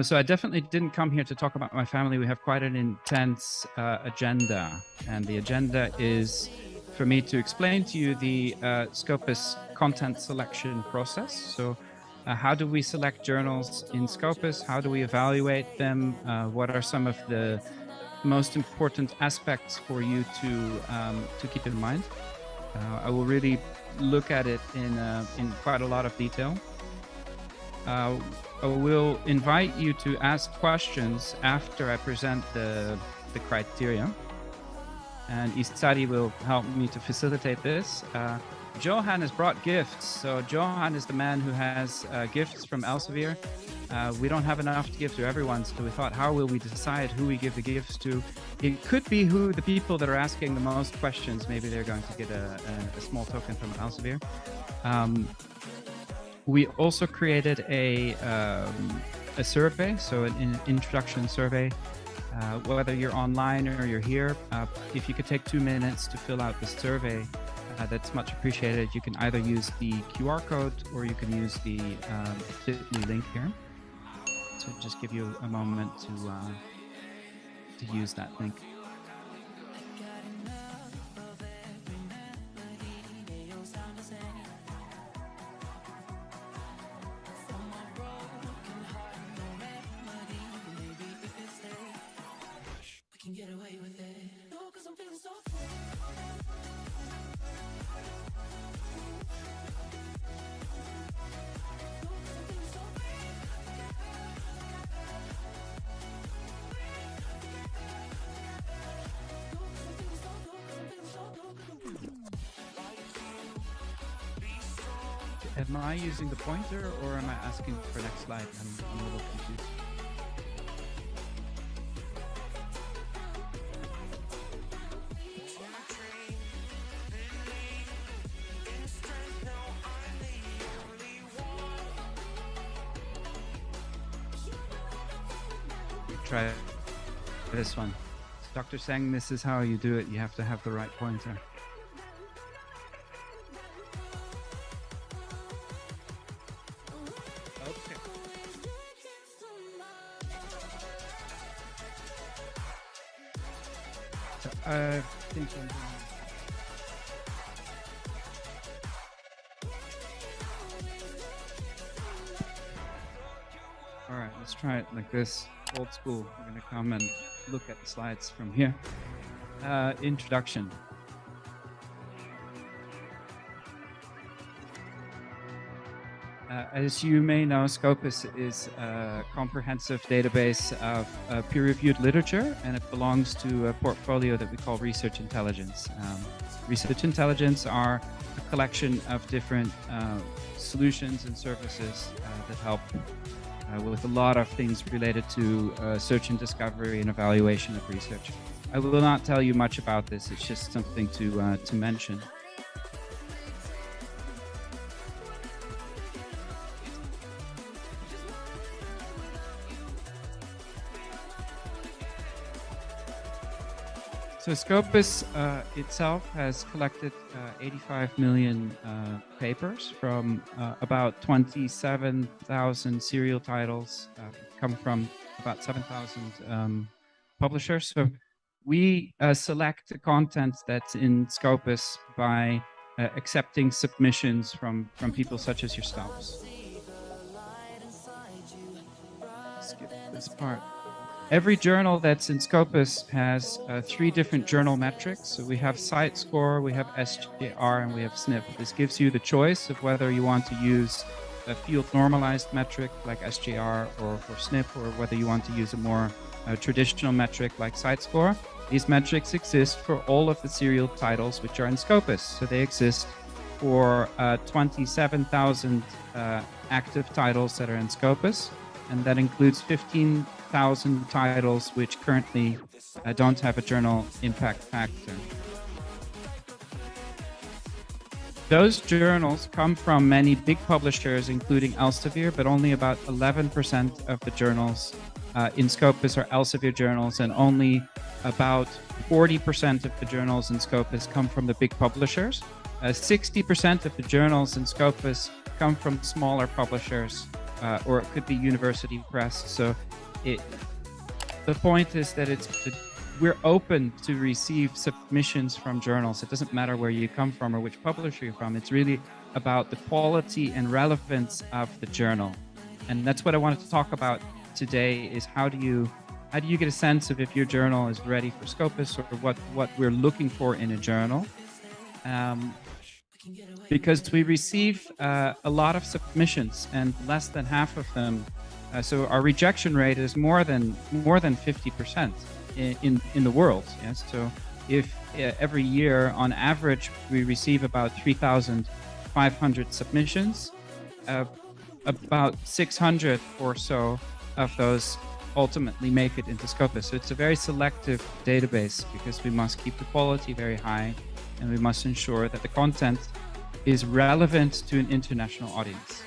So I definitely didn't come here to talk about my family. We have quite an intense agenda, and the agenda is for me to explain to you the Scopus content selection process. So how do we select journals in Scopus? How do we evaluate them? What are some of the most important aspects for you to keep in mind? I will really look at it in quite a lot of detail. I will invite you to ask questions after I present the criteria, and Isari will help me to facilitate this. Johan has brought gifts, so Johan is the man who has gifts from Elsevier. We don't have enough to give to everyone, so we thought, how will we decide who we give the gifts to? It could be who the people that are asking the most questions, maybe they're going to get a small token from Elsevier. We also created a survey, so an introduction survey. Whether you're online or you're here, if you could take 2 minutes to fill out the survey, that's much appreciated. You can either use the QR code or you can use the bit.ly link here. So just give you a moment to use that link. Am I using the pointer or am I asking for next slide? I'm a little confused. Try this one. Dr. Seng, this is how you do it. You have to have the right pointer. I think I'm doing... All right, let's try it like this, old school. We're going to come and look at the slides from here. Introduction. As you may know, Scopus is a comprehensive database of peer-reviewed literature, and it belongs to a portfolio that we call Research Intelligence. Research Intelligence are a collection of different solutions and services that help with a lot of things related to search and discovery and evaluation of research. I will not tell you much about this, it's just something to mention. So Scopus itself has collected 85 million papers from about 27,000 serial titles, come from about 7,000 publishers. So we select the content that's in Scopus by accepting submissions from people such as yourselves. Skip this part. Every journal that's in Scopus has 3 different journal metrics. So we have site score, we have SJR, and we have SNP. This gives you the choice of whether you want to use a field normalized metric like SJR or SNP, or whether you want to use a more traditional metric like site score. These metrics exist for all of the serial titles which are in Scopus. So they exist for 27,000 active titles that are in Scopus, and that includes 15,000 titles which currently don't have a journal impact factor. Those journals come from many big publishers, including Elsevier, but only about 11% of the journals in Scopus are Elsevier journals, and only about 40% of the journals in Scopus come from the big publishers. 60% of the journals in Scopus come from smaller publishers, or it could be university press. So the point is that we're open to receive submissions from journals. It doesn't matter where you come from or which publisher you're from. It's really about the quality and relevance of the journal. And that's what I wanted to talk about today, is how do you get a sense of if your journal is ready for Scopus, or what we're looking for in a journal. Because we receive a lot of submissions, and less than half of them. So our rejection rate is more than 50%. In the world. Yes, so if every year on average we receive about 3,500 submissions, about 600 or so of those ultimately make it into Scopus. So it's a very selective database, because we must keep the quality very high, and we must ensure that the content is relevant to an international audience.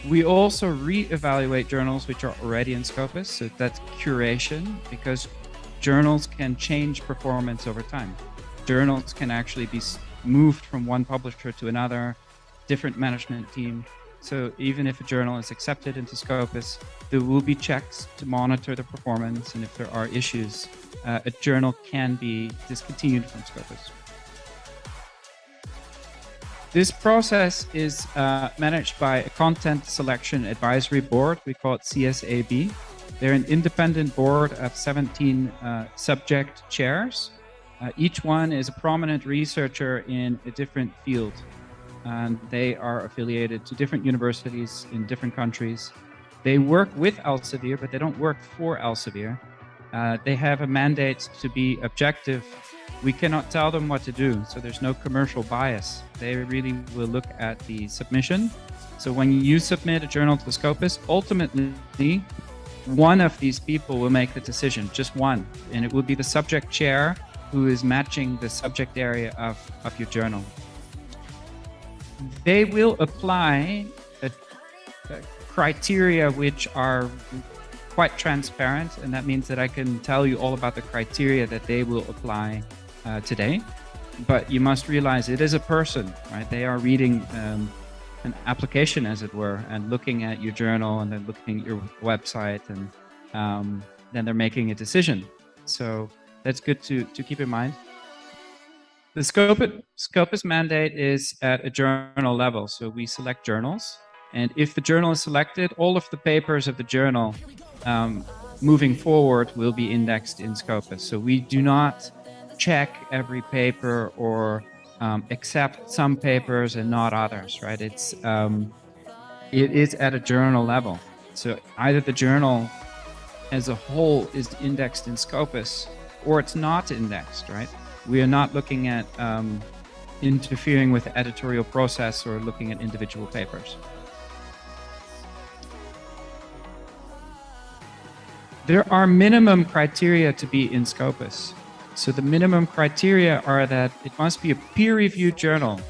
We also re-evaluate journals which are already in Scopus, so that's curation, because journals can change performance over time. Journals can actually be moved from one publisher to another, different management team. So even if a journal is accepted into Scopus, there will be checks to monitor the performance, and if there are issues, a journal can be discontinued from Scopus. This process is managed by a Content Selection Advisory Board. We call it CSAB. They're an independent board of 17 subject chairs. Each one is a prominent researcher in a different field. And they are affiliated to different universities in different countries. They work with Elsevier, but they don't work for Elsevier. They have a mandate to be objective. We cannot tell them what to do, so there's no commercial bias. They really will look at the submission. So when you submit a journal to Scopus, ultimately, one of these people will make the decision, just one, and it will be the subject chair who is matching the subject area of your journal. They will apply a criteria which are quite transparent, and that means that I can tell you all about the criteria that they will apply today. But you must realize it is a person, right? They are reading an application, as it were, and looking at your journal, and then looking at your website, and then they're making a decision. So that's good to keep in mind. The Scopus mandate is at a journal level. So we select journals, and if the journal is selected, all of the papers of the journal moving forward will be indexed in Scopus. So we do not check every paper or accept some papers and not others, right? It is at a journal level. So either the journal as a whole is indexed in Scopus, or it's not indexed, right? We are not looking at interfering with the editorial process or looking at individual papers. There are minimum criteria to be in Scopus. So the minimum criteria are that it must be a peer-reviewed journal.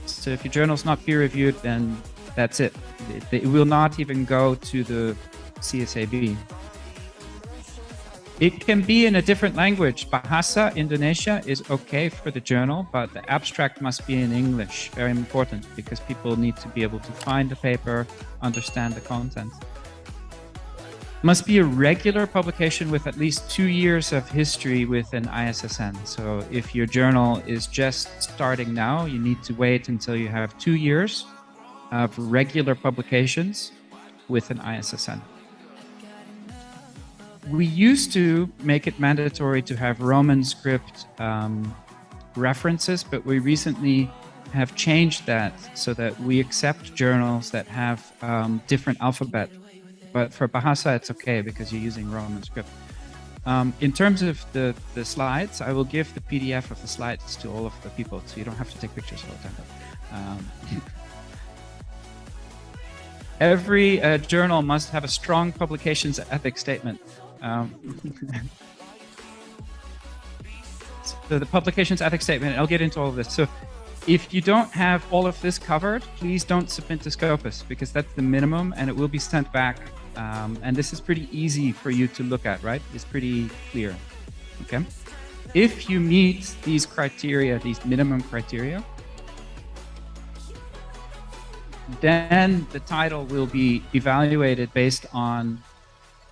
So if your journal is not peer-reviewed, then that's it. It will not even go to the CSAB. It can be in a different language. Bahasa Indonesia is okay for the journal, but the abstract must be in English. Very important, because people need to be able to find the paper, understand the content. Must be a regular publication with at least 2 years of history with an ISSN. So if your journal is just starting now, you need to wait until you have 2 years of regular publications with an ISSN. We used to make it mandatory to have Roman script references, but we recently have changed that so that we accept journals that have different alphabet. But for Bahasa, it's okay because you're using Roman script. In terms of the slides, I will give the PDF of the slides to all of the people, so you don't have to take pictures all the time. Every journal must have a strong publications ethics statement. So the publications ethics statement, I'll get into all of this. So If you don't have all of this covered, please don't submit to Scopus, because that's the minimum and it will be sent back. And this is pretty easy for you to look at, right? It's pretty clear. Okay. If you meet these criteria, these minimum criteria, then the title will be evaluated based on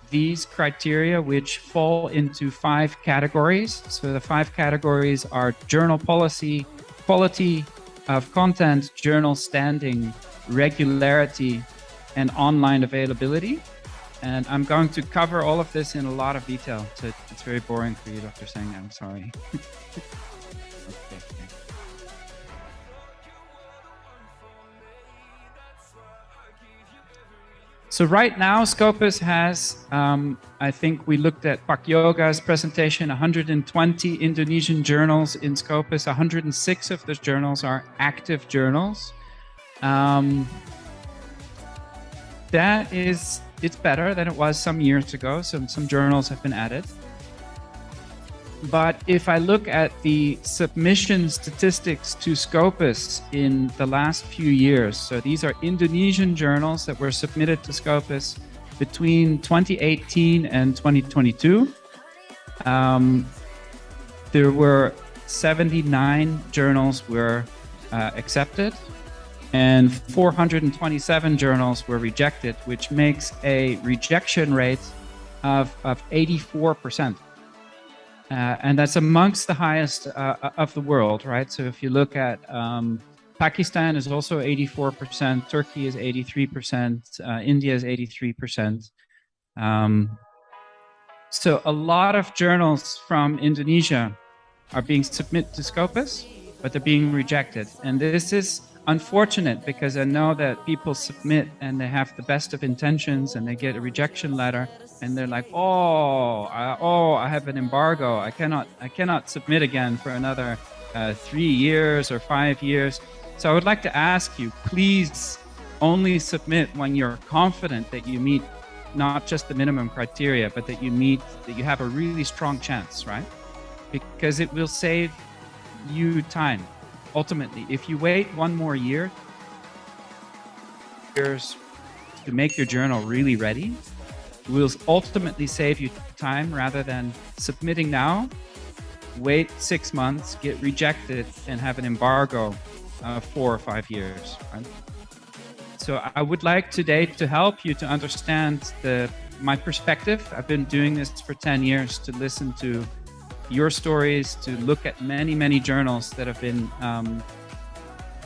these criteria, which fall into 5 categories. So the 5 categories are journal policy, quality of content, journal standing, regularity, and online availability. And I'm going to cover all of this in a lot of detail. So it's very boring for you, Dr. Singh. I'm sorry. Okay. So right now, Scopus has, I think we looked at Pak Yoga's presentation, 120 Indonesian journals in Scopus. 106 of those journals are active journals. It's better than it was some years ago. Some journals have been added. But if I look at the submission statistics to Scopus in the last few years, so these are Indonesian journals that were submitted to Scopus between 2018 and 2022. There were 79 journals were accepted, and 427 journals were rejected, which makes a rejection rate of 84%. And that's amongst the highest of the world, right? So if you look at Pakistan is also 84%, Turkey is 83%, India is 83%. So a lot of journals from Indonesia are being submitted to Scopus, but they're being rejected. And this is unfortunate, because I know that people submit and they have the best of intentions and they get a rejection letter and they're like, I have an embargo. I cannot submit again for another 3 years or 5 years. So I would like to ask you, please only submit when you're confident that you meet not just the minimum criteria, but that you have a really strong chance, right? Because it will save you time. Ultimately, if you wait one more year to make your journal really ready, it will ultimately save you time rather than submitting now, wait 6 months, get rejected, and have an embargo of 4 or 5 years. Right? So I would like today to help you to understand my perspective. I've been doing this for 10 years to listen to your stories, to look at many journals that have been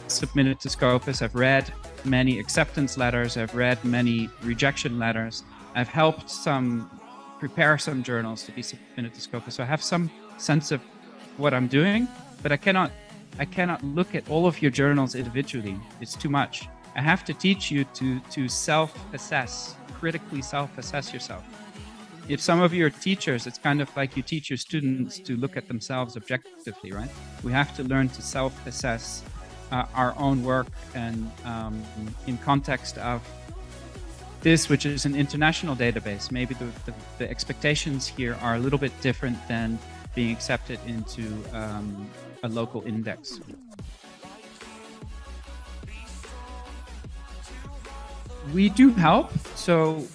submitted to Scopus. I've read many acceptance letters. I've read many rejection letters. I've helped prepare some journals to be submitted to Scopus. So I have some sense of what I'm doing, but I cannot look at all of your journals individually. It's too much. I have to teach you to self-assess, critically self-assess yourself. If some of you are teachers, it's kind of like you teach your students to look at themselves objectively, right? We have to learn to self-assess our own work, and in context of this, which is an international database, maybe the expectations here are a little bit different than being accepted into a local index. We do help. So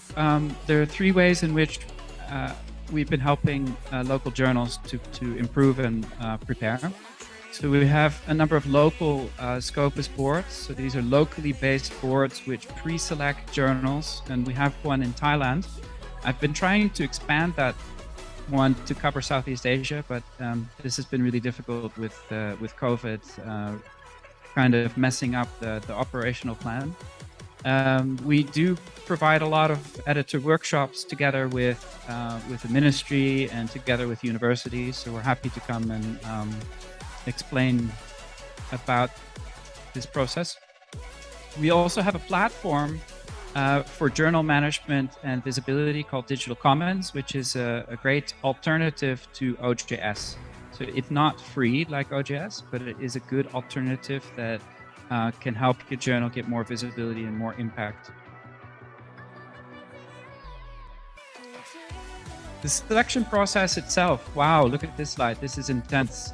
there are 3 ways in which we've been helping local journals to improve and prepare. So we have a number of local Scopus boards. So these are locally based boards which pre-select journals, and we have one in Thailand. I've been trying to expand that one to cover Southeast Asia, but this has been really difficult with COVID kind of messing up the operational plan. We do provide a lot of editor workshops together with the ministry and together with universities. So we're happy to come and explain about this process. We also have a platform for journal management and visibility called Digital Commons, which is a great alternative to OJS. So it's not free like OJS, but it is a good alternative that can help your journal get more visibility and more impact. The selection process itself, wow, look at this slide. This is intense.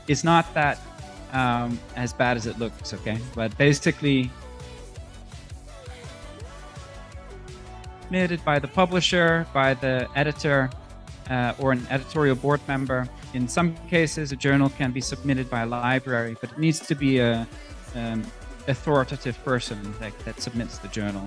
It's not that as bad as it looks, okay? But basically, submitted by the publisher, by the editor, or an editorial board member. In some cases, a journal can be submitted by a library, but it needs to be a authoritative person that submits the journal.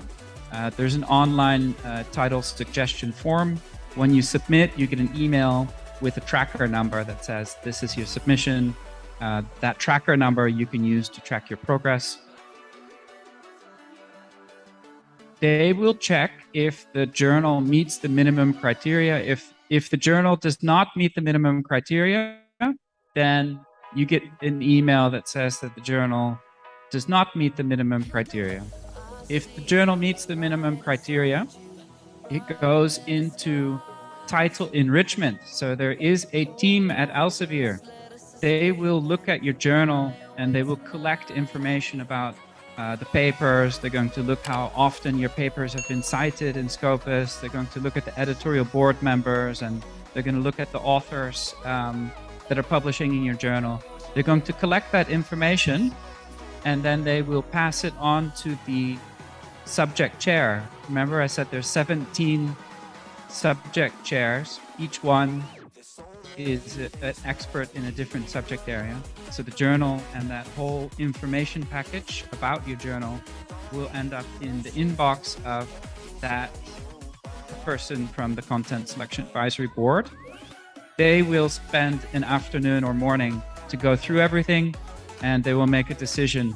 There's an online title suggestion form. When you submit, you get an email with a tracker number that says, this is your submission. That tracker number you can use to track your progress. They will check if the journal meets the minimum criteria. If the journal does not meet the minimum criteria, then you get an email that says that the journal does not meet the minimum criteria. If the journal meets the minimum criteria, it goes into title enrichment. So there is a team at Elsevier. They will look at your journal and they will collect information about the papers. They're going to look how often your papers have been cited in Scopus. They're going to look at the editorial board members, and they're going to look at the authors that are publishing in your journal. They're going to collect that information, and then they will pass it on to the subject chair. Remember, I said there's 17 subject chairs. Each one is an expert in a different subject area. So the journal and that whole information package about your journal will end up in the inbox of that person from the Content Selection Advisory Board. They will spend an afternoon or morning to go through everything, and they will make a decision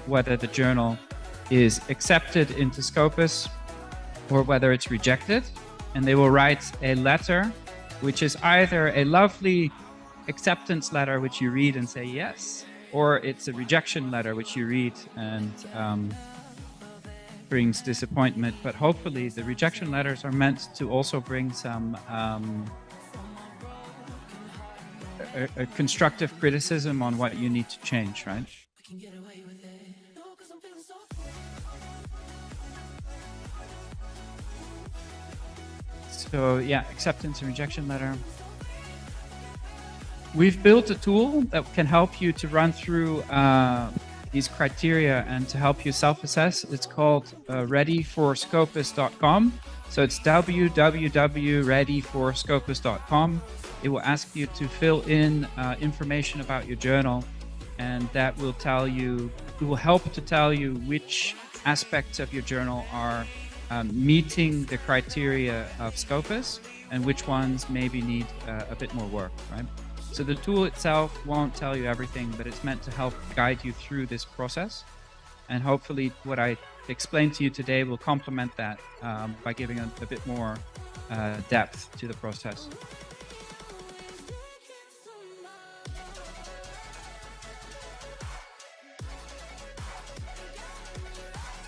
whether the journal is accepted into Scopus or whether it's rejected. And they will write a letter, which is either a lovely acceptance letter which you read and say yes, or it's a rejection letter which you read and brings disappointment. But hopefully the rejection letters are meant to also bring some a constructive criticism on what you need to change, right? So yeah, acceptance and rejection letter. We've built a tool that can help you to run through these criteria and to help you self-assess. It's called readyforscopus.com. So it's www.readyforscopus.com. It will ask you to fill in information about your journal, and that will tell you, it will help to tell you which aspects of your journal are meeting the criteria of Scopus and which ones maybe need a bit more work, right? So the tool itself won't tell you everything, but it's meant to help guide you through this process. And hopefully what I explained to you today will complement that by giving a bit more depth to the process.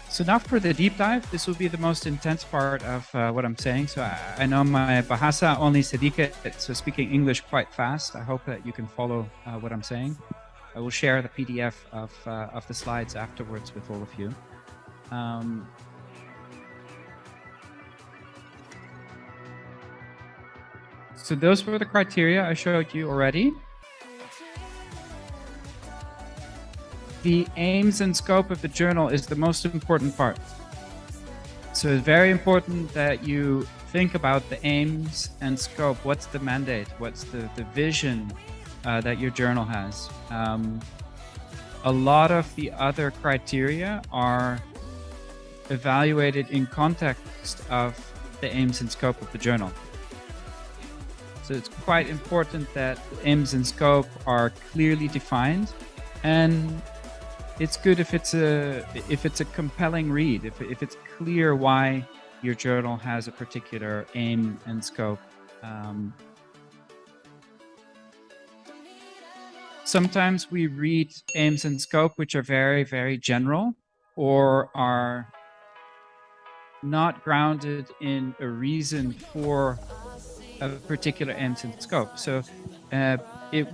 So now for the deep dive, this will be the most intense part of what I'm saying. So I know my bahasa only sedikit, so speaking English quite fast. I hope that you can follow what I'm saying. I will share the PDF of the slides afterwards with all of you. So those were the criteria I showed you already. The aims and scope of the journal is the most important part. So it's very important that you think about the aims and scope. What's the mandate? What's the vision that your journal has? A lot of the other criteria are evaluated in context of the aims and scope of the journal. So it's quite important that the aims and scope are clearly defined, and it's good if it's a compelling read, if it's clear why your journal has a particular aim and scope. Sometimes we read aims and scope which are very, very general or are not grounded in a reason for a particular aims and scope. So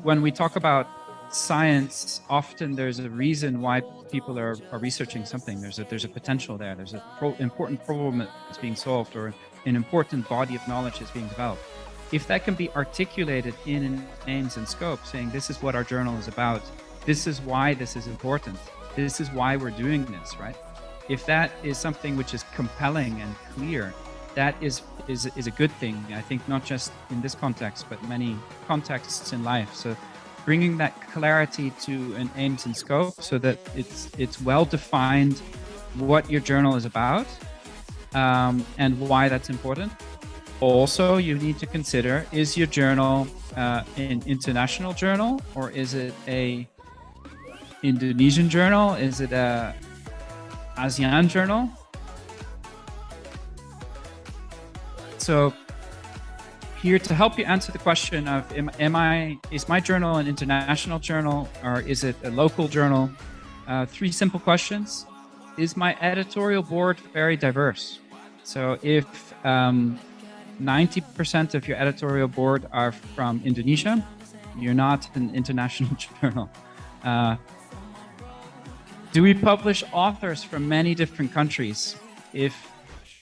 when we talk about science, often there's a reason why people are researching something. There's a potential there. There's an important problem that's being solved, or an important body of knowledge is being developed. If that can be articulated in an aims and scope, saying this is what our journal is about, this is why this is important. This is why we're doing this, right? If that is something which is compelling and clear, that is a good thing. I think not just in this context, but many contexts in life. So bringing that clarity to an aims and scope so that it's well defined what your journal is about, and why that's important. Also, you need to consider, is your journal an international journal, or is it a Indonesian journal? Is it a ASEAN journal? So here to help you answer the question of is my journal an international journal, or is it a local journal? Three simple questions. Is my editorial board very diverse? So if 90% of your editorial board are from Indonesia, you're not an international journal. Do we publish authors from many different countries? If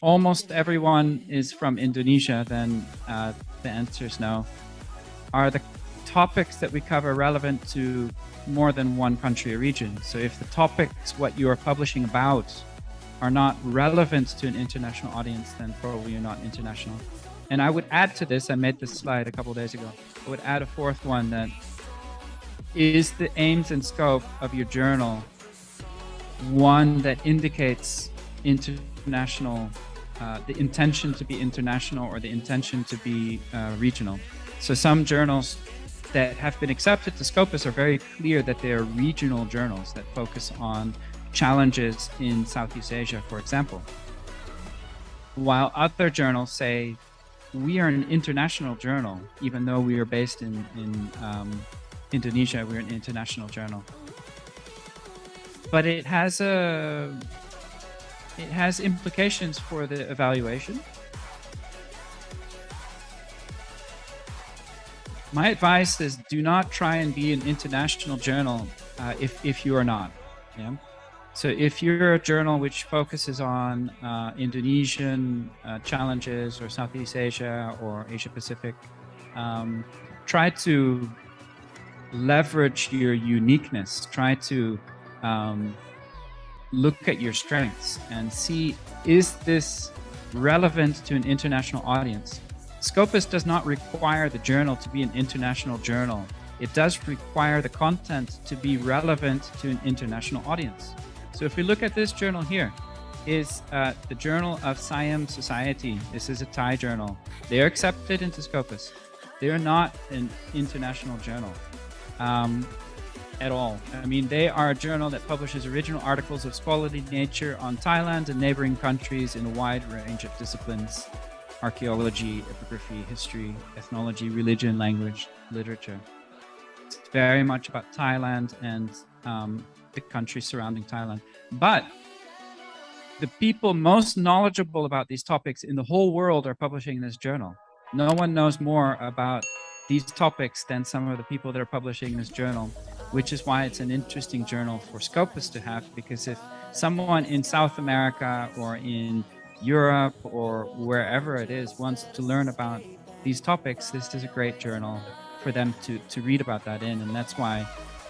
almost everyone is from Indonesia, then the answer is no. Are the topics that we cover relevant to more than one country or region? So if the topics, what you are publishing about, are not relevant to an international audience, then probably you're not international. And I would add to this, I made this slide a couple of days ago, I would add a fourth one, that is the aims and scope of your journal one that indicates international, the intention to be international, or the intention to be regional. So some journals that have been accepted to Scopus are very clear that they are regional journals that focus on challenges in Southeast Asia, for example. While other journals say, we are an international journal, even though we are based in Indonesia, we're an international journal. But it has implications for the evaluation. My advice is, do not try and be an international journal if you are not. Yeah. So if you're a journal which focuses on Indonesian challenges, or Southeast Asia or Asia Pacific, try to leverage your uniqueness. Try to look at your strengths and see, is this relevant to an international audience? Scopus does not require the journal to be an international journal. It does require the content to be relevant to an international audience. So if we look at this journal here, is the Journal of Siam Society. This is a Thai journal. They're accepted into Scopus. They're not an international journal at all. I mean, they are a journal that publishes original articles of scholarly nature on Thailand and neighboring countries in a wide range of disciplines: archaeology, epigraphy, history, ethnology, religion, language, literature. It's very much about Thailand and the countries surrounding Thailand. But the people most knowledgeable about these topics in the whole world are publishing this journal. No one knows more about these topics than some of the people that are publishing this journal, which is why it's an interesting journal for Scopus to have, because if someone in South America or in Europe or wherever it is wants to learn about these topics, this is a great journal for them to read about that in. And that's why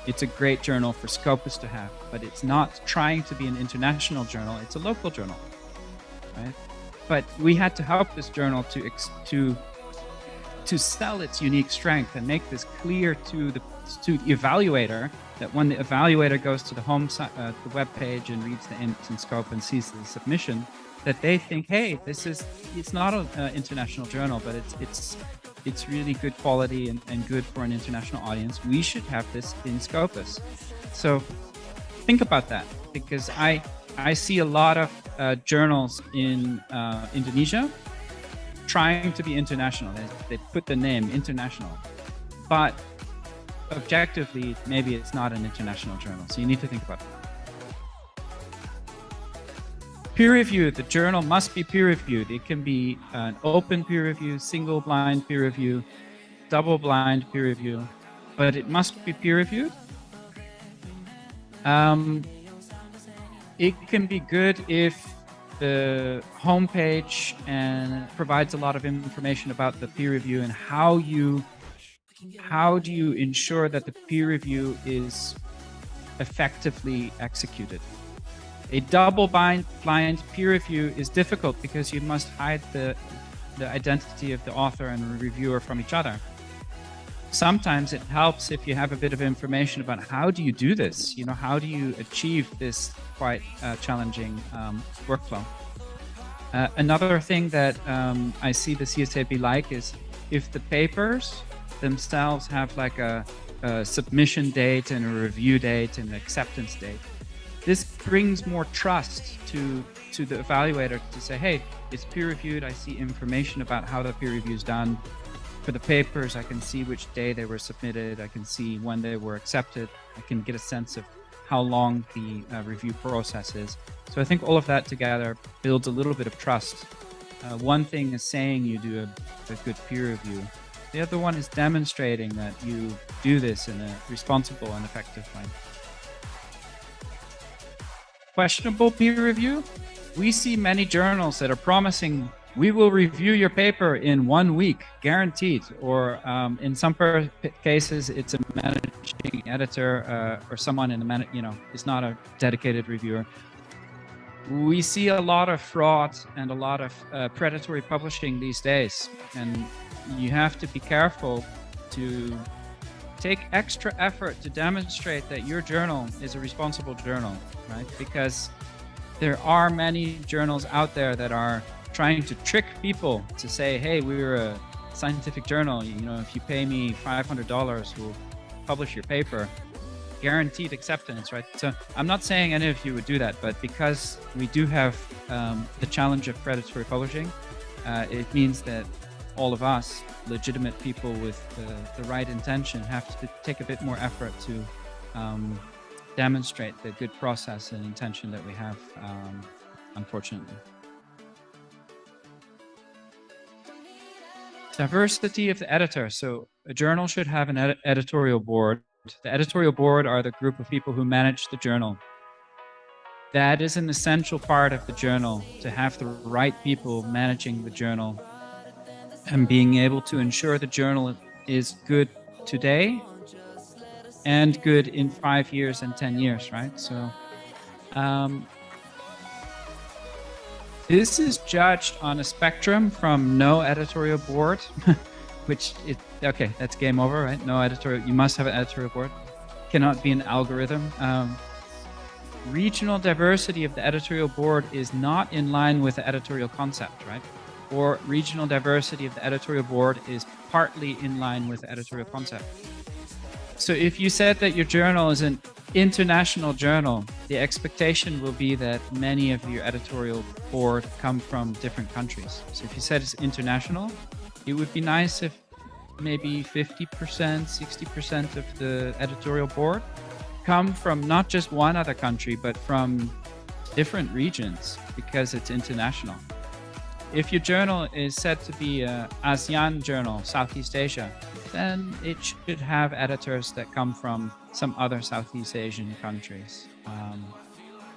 it's a great journal for Scopus to have. But it's not trying to be an international journal, it's a local journal, right? But we had to help this journal to sell its unique strength and make this clear to the evaluator, that when the evaluator goes to the the web page and reads the aims and scope and sees the submission, that they think, hey, it's not an international journal, but it's really good quality and good for an international audience. We should have this in Scopus. So think about that, because I see a lot of journals in Indonesia trying to be international. They put the name international, but objectively, maybe it's not an international journal. So you need to think about that. Peer review, the journal must be peer reviewed. It can be an open peer review, single blind peer review, double blind peer review, but it must be peer reviewed. It can be good if the homepage and provides a lot of information about the peer review and how do you ensure that the peer review is effectively executed. A double-blind peer review is difficult because you must hide the identity of the author and the reviewer from each other. Sometimes it helps if you have a bit of information about how do you do this? You know, how do you achieve this quite challenging workflow? Another thing that I see the CSAB like is if the papers themselves have like a submission date and a review date and an acceptance date. This brings more trust to the evaluator to say, hey, it's peer reviewed. I see information about how the peer review is done. For the papers, I can see which day they were submitted. I can see when they were accepted. I can get a sense of how long the review process is. So I think all of that together builds a little bit of trust. One thing is saying you do a good peer review. The other one is demonstrating that you do this in a responsible and effective way. Questionable peer review. We see many journals that are promising, we will review your paper in 1 week, guaranteed. Or in some cases, it's a managing editor or someone in the is not a dedicated reviewer. We see a lot of fraud and a lot of predatory publishing these days, and you have to be careful to take extra effort to demonstrate that your journal is a responsible journal, right? Because there are many journals out there that are trying to trick people to say, hey, we're a scientific journal. You know, if you pay me $500, we'll publish your paper. Guaranteed acceptance, right? So I'm not saying any of you would do that, but because we do have the challenge of predatory publishing, it means that all of us, legitimate people with the right intention, have to take a bit more effort to demonstrate the good process and intention that we have, unfortunately. Diversity of the editor. So a journal should have an editorial board. The editorial board are the group of people who manage the journal. That is an essential part of the journal, to have the right people managing the journal and being able to ensure the journal is good today and good in 5 years and 10 years, right? So this is judged on a spectrum from no editorial board, okay, that's game over, right? No editorial, you must have an editorial board. Cannot be an algorithm. Regional diversity of the editorial board is not in line with the editorial concept, right? Or regional diversity of the editorial board is partly in line with the editorial concept. So if you said that your journal is an international journal, the expectation will be that many of your editorial board come from different countries. So if you said it's international, it would be nice if maybe 50%, 60% of the editorial board come from not just one other country, but from different regions, because it's international. If your journal is said to be an ASEAN journal, Southeast Asia, then it should have editors that come from some other Southeast Asian countries.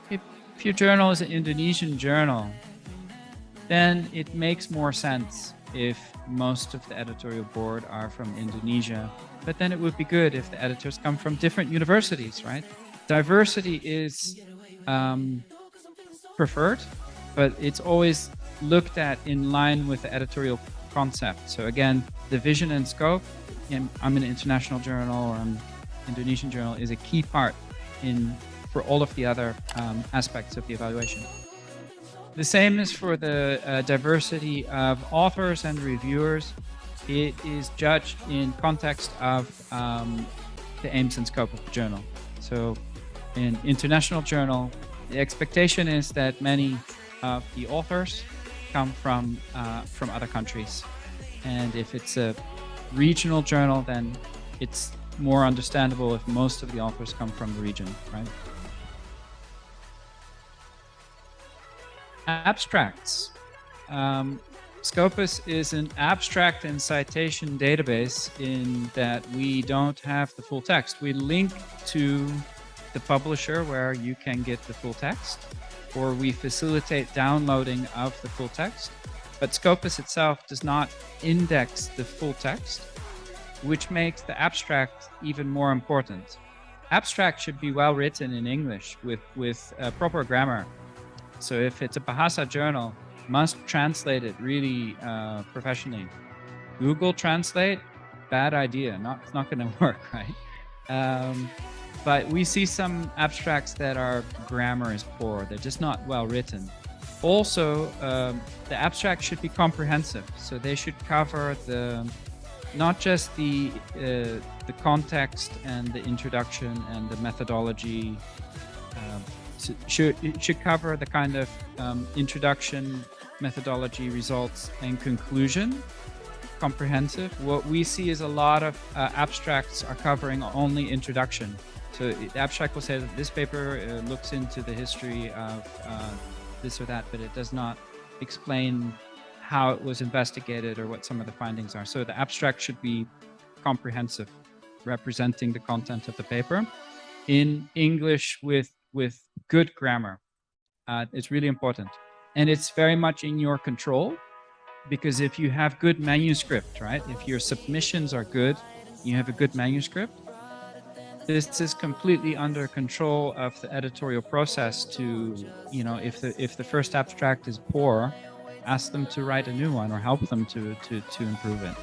If your journal is an Indonesian journal, then it makes more sense if most of the editorial board are from Indonesia. But then it would be good if the editors come from different universities, right? Diversity is preferred, but it's always looked at in line with the editorial concept. So again, the vision and scope, I'm an international journal or I'm an Indonesian journal, is a key part for all of the other aspects of the evaluation. The same is for the diversity of authors and reviewers. It is judged in context of the aims and scope of the journal. So in international journal, the expectation is that many of the authors come from other countries. And if it's a regional journal, then it's more understandable if most of the authors come from the region, right? Abstracts. Scopus is an abstract and citation database in that we don't have the full text. We link to the publisher where you can get the full text, or we facilitate downloading of the full text. But Scopus itself does not index the full text, which makes the abstract even more important. abstract should be well written in English with proper grammar. So if it's a Bahasa journal, must translate it really professionally. Google Translate, bad idea. It's not going to work, right? But we see some abstracts that our grammar is poor. They're just not well written. Also, the abstract should be comprehensive. So they should cover not just the context and the introduction and the methodology. It should cover the kind of introduction, methodology, results, and conclusion. Comprehensive. What we see is a lot of abstracts are covering only introduction. So the abstract will say that this paper looks into the history of this or that, but it does not explain how it was investigated or what some of the findings are. So the abstract should be comprehensive, representing the content of the paper in English with good grammar. It's really important. And it's very much in your control, because if you have good manuscript, right? If your submissions are good, you have a good manuscript, this is completely under control of the editorial process to, if the first abstract is poor, ask them to write a new one or help them to improve it.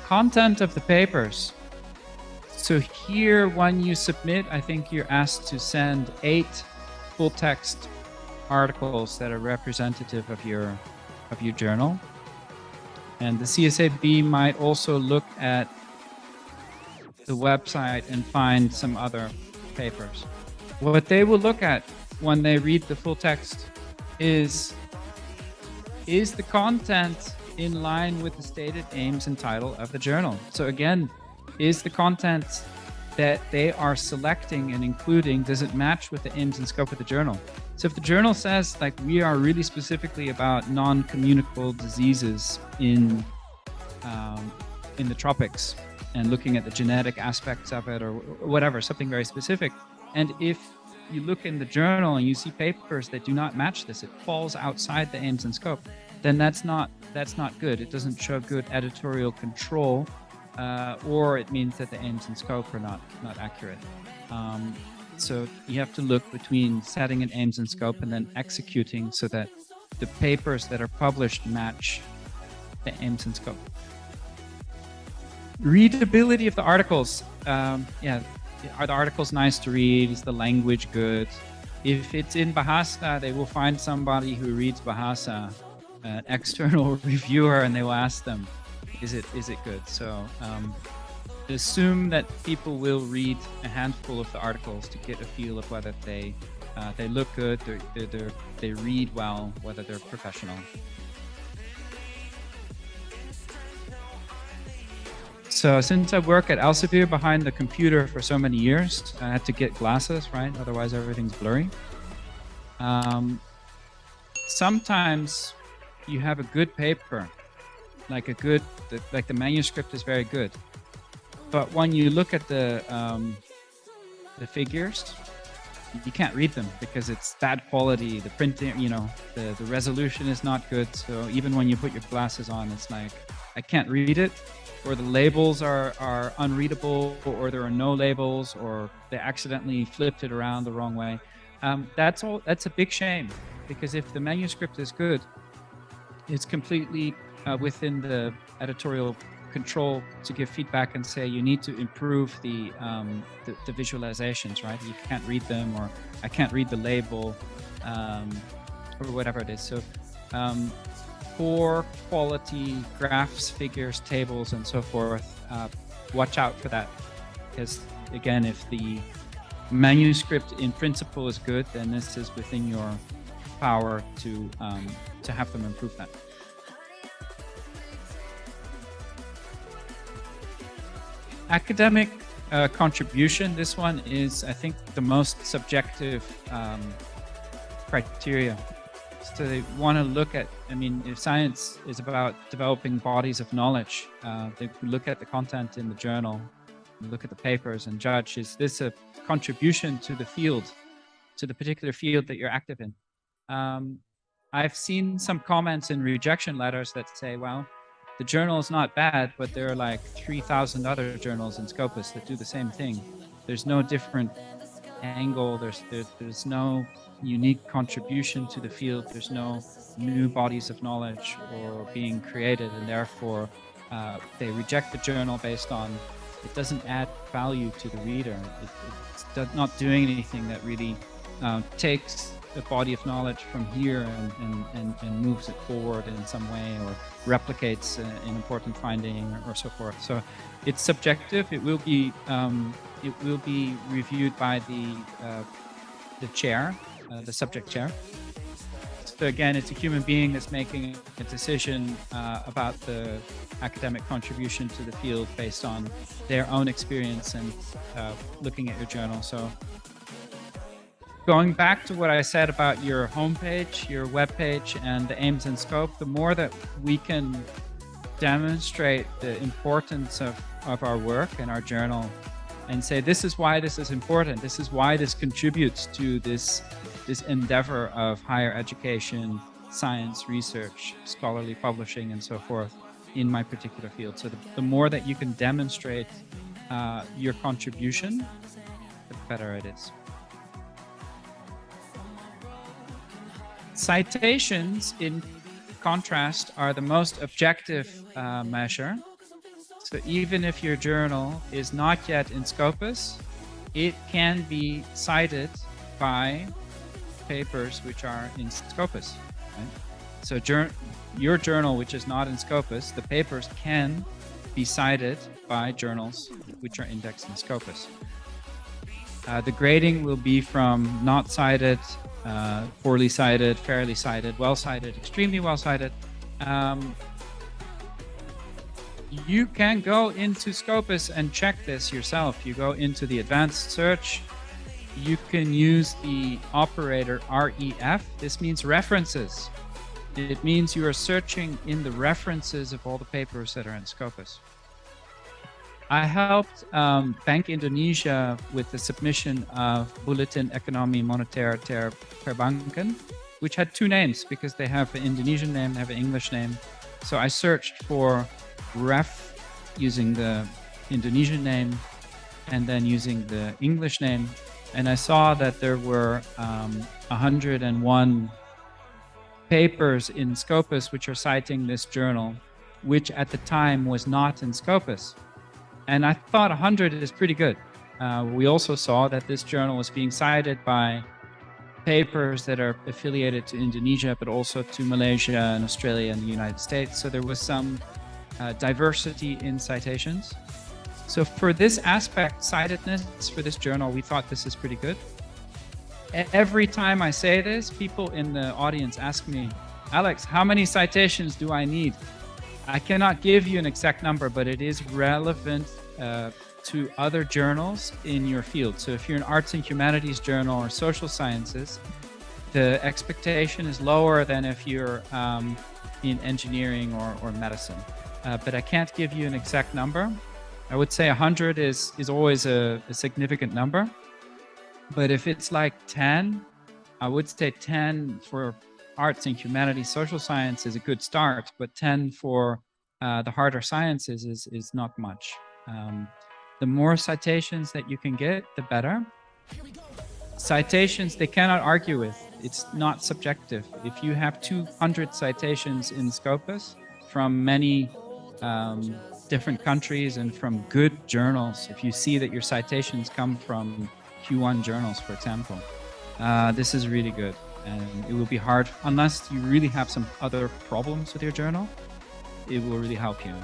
Content of the papers. So here, when you submit, I think you're asked to send 8 full text articles that are representative of your journal. And the CSAB might also look at the website and find some other papers. What they will look at when they read the full text is the content in line with the stated aims and title of the journal. So again, is the content that they are selecting and including, does it match with the aims and scope of the journal? So if the journal says, like, we are really specifically about non-communicable diseases in the tropics and looking at the genetic aspects of it or whatever, something very specific. And if you look in the journal and you see papers that do not match this, it falls outside the aims and scope, then that's not good. It doesn't show good editorial control, or it means that the aims and scope are not accurate. So you have to look between setting an aims and scope and then executing so that the papers that are published match the aims and scope. Readability of the articles. Are the articles nice to read? Is the language good? If it's in Bahasa, they will find somebody who reads Bahasa, an external reviewer, and they will ask them, is it good? So assume that people will read a handful of the articles to get a feel of whether they look good, they read well, whether they're professional. So since I work at Elsevier behind the computer for so many years, I had to get glasses, right? Otherwise everything's blurry. Sometimes you have a good paper, like the manuscript is very good. But when you look at the figures, you can't read them because it's bad quality. The printing, the resolution is not good. So even when you put your glasses on, it's like, I can't read it, or the labels are unreadable, or there are no labels, or they accidentally flipped it around the wrong way. That's a big shame, because if the manuscript is good, it's completely within the editorial control to give feedback and say you need to improve the visualizations, right? You can't read them, or I can't read the label, or whatever it is. So poor quality graphs, figures, tables, and so forth, watch out for that, because again, if the manuscript in principle is good, then this is within your power to have them improve that. Academic contribution. This one is, I think, the most subjective criteria. So they want to look at, if science is about developing bodies of knowledge, they look at the content in the journal, look at the papers and judge, is this a contribution to the field, to the particular field that you're active in? I've seen some comments in rejection letters that say, well, the journal is not bad, but there are like 3,000 other journals in Scopus that do the same thing. There's no different angle. There's no unique contribution to the field. There's no new bodies of knowledge or being created, and therefore they reject the journal based on it doesn't add value to the reader. It's not doing anything that really takes a body of knowledge from here and moves it forward in some way, or replicates an important finding, or so forth. So it's subjective. It will be reviewed by the chair, the subject chair. So again, it's a human being that's making a decision about the academic contribution to the field based on their own experience and looking at your journal. So going back to what I said about your homepage, your webpage, and the aims and scope, the more that we can demonstrate the importance of our work and our journal and say, this is why this is important, this is why this contributes to this endeavor of higher education, science, research, scholarly publishing, and so forth in my particular field. So the more that you can demonstrate your contribution, the better it is. Citations, in contrast, are the most objective measure. So even if your journal is not yet in Scopus, it can be cited by papers which are in Scopus. Right? So your journal, which is not in Scopus, the papers can be cited by journals which are indexed in Scopus. The grading will be from not cited, poorly cited, fairly cited, well cited, extremely well cited. You can go into Scopus and check this yourself. You go into the advanced search. You can use the operator REF. This means references. It means you are searching in the references of all the papers that are in Scopus. I helped Bank Indonesia with the submission of Bulletin Ekonomi Moneter ter Perbankan, which had two names because they have an Indonesian name, they have an English name. So I searched for ref using the Indonesian name and then using the English name. And I saw that there were 101 papers in Scopus which are citing this journal, which at the time was not in Scopus. And I thought 100 is pretty good. We also saw that this journal was being cited by papers that are affiliated to Indonesia, but also to Malaysia and Australia and the United States. So there was some diversity in citations. So for this aspect, citedness for this journal, we thought this is pretty good. Every time I say this, people in the audience ask me, Alex, how many citations do I need? I cannot give you an exact number, but it is relevant to other journals in your field. So if you're an arts and humanities journal or social sciences, the expectation is lower than if you're in engineering or medicine. But I can't give you an exact number. I would say 100 is always a significant number. But if it's like 10, I would say 10 for arts and humanities, social science is a good start, but 10 for the harder sciences is not much. The more citations that you can get, the better. Citations, they cannot argue with. It's not subjective. If you have 200 citations in Scopus from many different countries and from good journals, if you see that your citations come from Q1 journals, for example, this is really good. And it will be hard, unless you really have some other problems with your journal, it will really help you.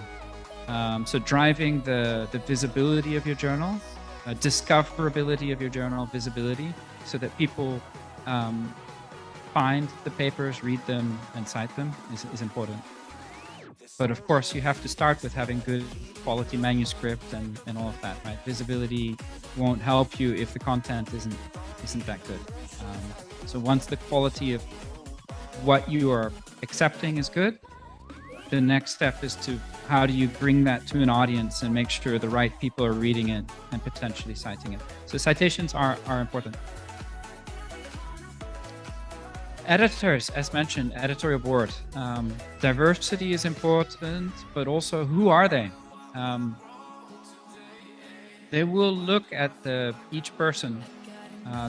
So driving the visibility of your journal, discoverability of your journal, visibility, so that people find the papers, read them, and cite them is important. But of course, you have to start with having good quality manuscript and all of that, right? Visibility won't help you if the content isn't that good. So once the quality of what you are accepting is good, the next step is to how do you bring that to an audience and make sure the right people are reading it and potentially citing it. So citations are important. Editors, as mentioned, editorial board. Diversity is important, but also who are they? They will look at each person.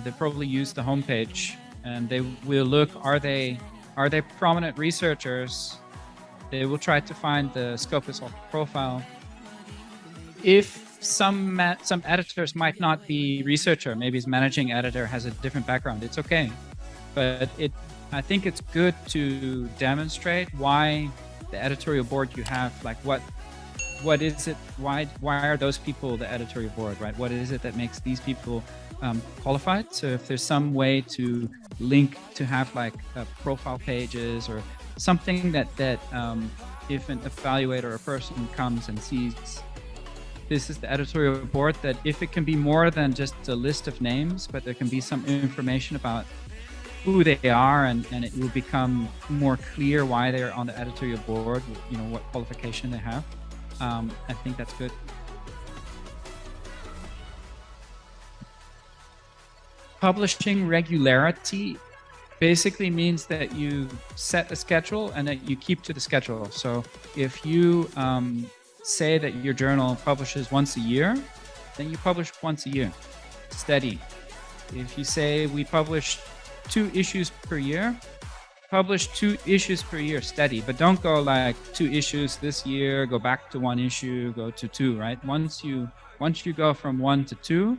They probably use the homepage, and they will look, are they prominent researchers? They will try to find the Scopus author profile. If some editors might not be researcher, maybe his managing editor has a different background, it's okay. But I think it's good to demonstrate why the editorial board you have, like what is it, why are those people the editorial board, right? What is it that makes these people qualified? So if there's some way to link to have like profile pages or something that if an evaluator or a person comes and sees this is the editorial board, that if it can be more than just a list of names, but there can be some information about who they are, and it will become more clear why they're on the editorial board, you know, what qualification they have. I think that's good. Publishing regularity basically means that you set a schedule and that you keep to the schedule. So if you say that your journal publishes once a year, then you publish once a year, steady. If you say we publish 2 issues per year, publish 2 issues per year, steady. But don't go like 2 issues this year, go back to 1 issue, go to 2, right? Once you go from 1 to 2,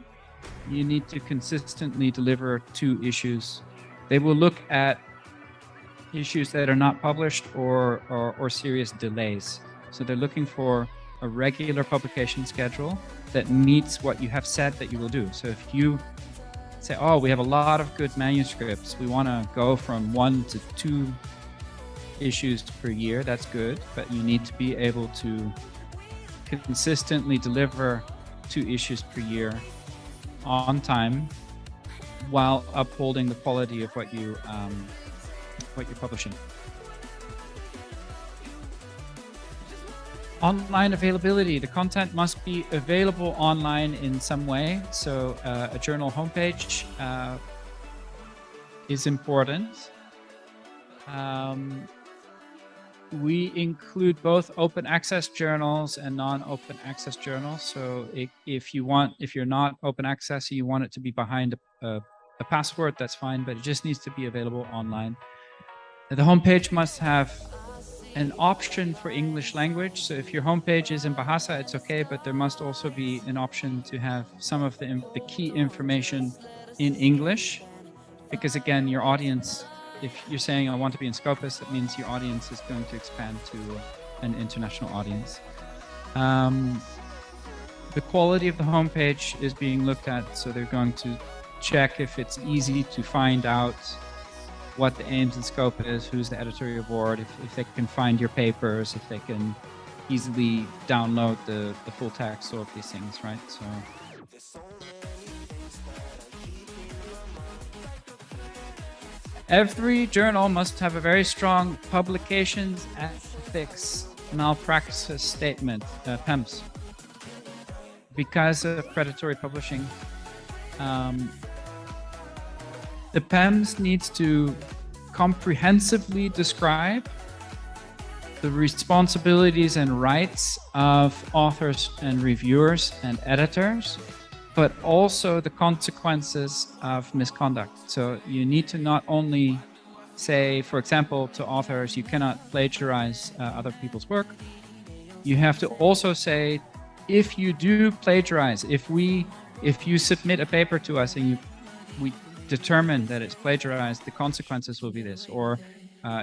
you need to consistently deliver 2 issues. They will look at issues that are not published or serious delays. So they're looking for a regular publication schedule that meets what you have said that you will do. So if you say, oh, we have a lot of good manuscripts, we want to go from 1 to 2 issues per year, that's good, but you need to be able to consistently deliver 2 issues per year on time while upholding the quality of what you're publishing. Online availability. The content must be available online in some way. So a journal homepage is important. We include both open access journals and non-open access journals. So if you're not open access, you want it to be behind a password, that's fine, but it just needs to be available online. The homepage must have an option for English language. So if your homepage is in Bahasa, it's okay, but there must also be an option to have some of the key information in English, because again, your audience, if you're saying I want to be in Scopus, that means your audience is going to expand to an international audience. The quality of the homepage is being looked at, so they're going to check if it's easy to find out what the aims and scope is, who's the editorial board, if they can find your papers, if they can easily download the full text, all of these things, right? So every journal must have a very strong publications ethics malpractice statement, PEMS. Because of predatory publishing, the PEMS needs to comprehensively describe the responsibilities and rights of authors and reviewers and editors, but also the consequences of misconduct. So you need to not only say, for example, to authors, you cannot plagiarize other people's work. You have to also say, if you do plagiarize, if you submit a paper to us and we determine that it's plagiarized, the consequences will be this. Or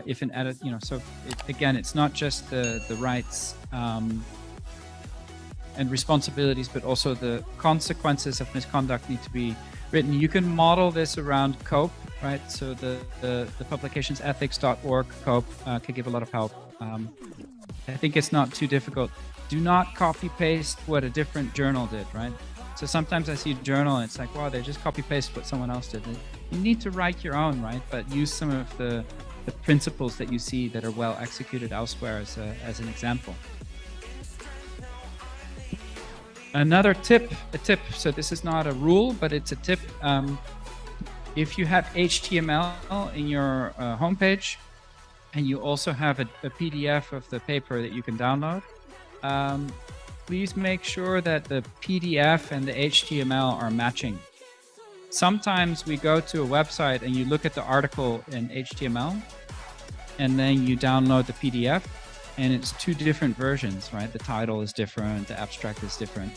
if an edit, so again, it's not just the rights and responsibilities, but also the consequences of misconduct need to be written. You can model this around COPE, right? So the publicationsethics.org COPE can give a lot of help. I think it's not too difficult. Do not copy paste what a different journal did, right? So sometimes I see a journal and it's like, wow, they just copy paste what someone else did. You need to write your own, right? But use some of the principles that you see that are well executed elsewhere as an example. Another tip, so this is not a rule, but it's a tip. If you have HTML in your homepage, and you also have a PDF of the paper that you can download, please make sure that the PDF and the HTML are matching. Sometimes we go to a website and you look at the article in HTML, and then you download the PDF, and it's two different versions, right? The title is different, the abstract is different.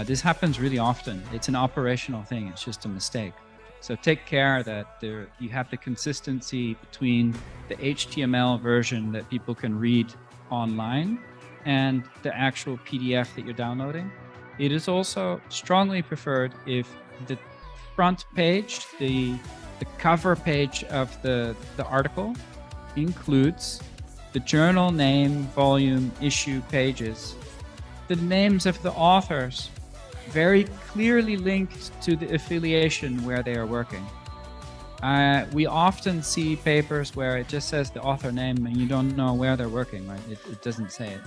This happens really often. It's an operational thing. It's just a mistake. So take care that you have the consistency between the HTML version that people can read online and the actual PDF that you're downloading. It is also strongly preferred if the front page, the cover page of the article includes the journal name, volume, issue, pages, the names of the authors, very clearly linked to the affiliation where they are working. We often see papers where it just says the author name and you don't know where they're working, right? It doesn't say it.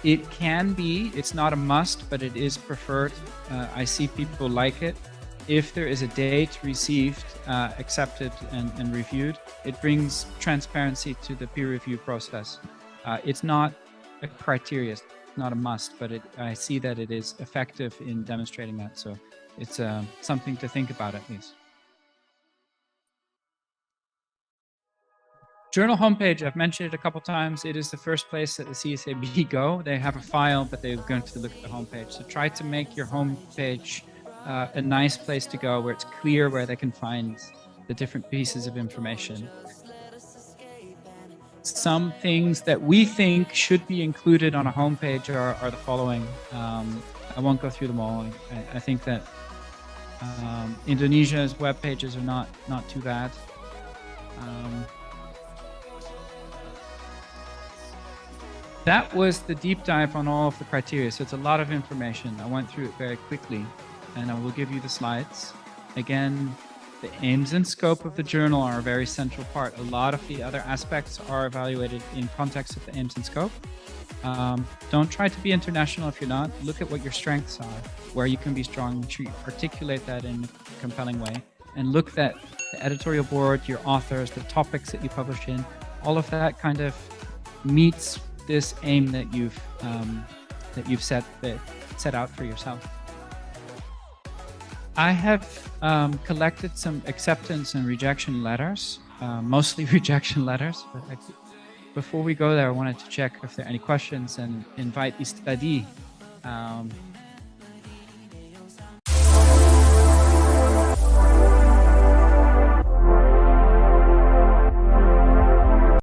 It can be, it's not a must, but it is preferred. I see people like it. If there is a date received, accepted, and reviewed, it brings transparency to the peer review process. It's not a criteria, not a must, but I see that it is effective in demonstrating that. So it's something to think about at least. Journal homepage, I've mentioned it a couple times. It is the first place that the CSAB go. They have a file, but they're going to look at the homepage. So try to make your homepage a nice place to go where it's clear where they can find the different pieces of information. Some things that we think should be included on a homepage are the following. I won't go through them all. I think that Indonesia's web pages are not too bad. That was the deep dive on all of the criteria. So it's a lot of information. I went through it very quickly, and I will give you the slides. Again, the aims and scope of the journal are a very central part. A lot of the other aspects are evaluated in context of the aims and scope. Don't try to be international if you're not. Look at what your strengths are, where you can be strong, make sure you articulate that in a compelling way, and look at the editorial board, your authors, the topics that you publish in, all of that kind of meets this aim that you've set out for yourself. I have collected some acceptance and rejection letters, mostly rejection letters. But before we go there, I wanted to check if there are any questions and invite Istadi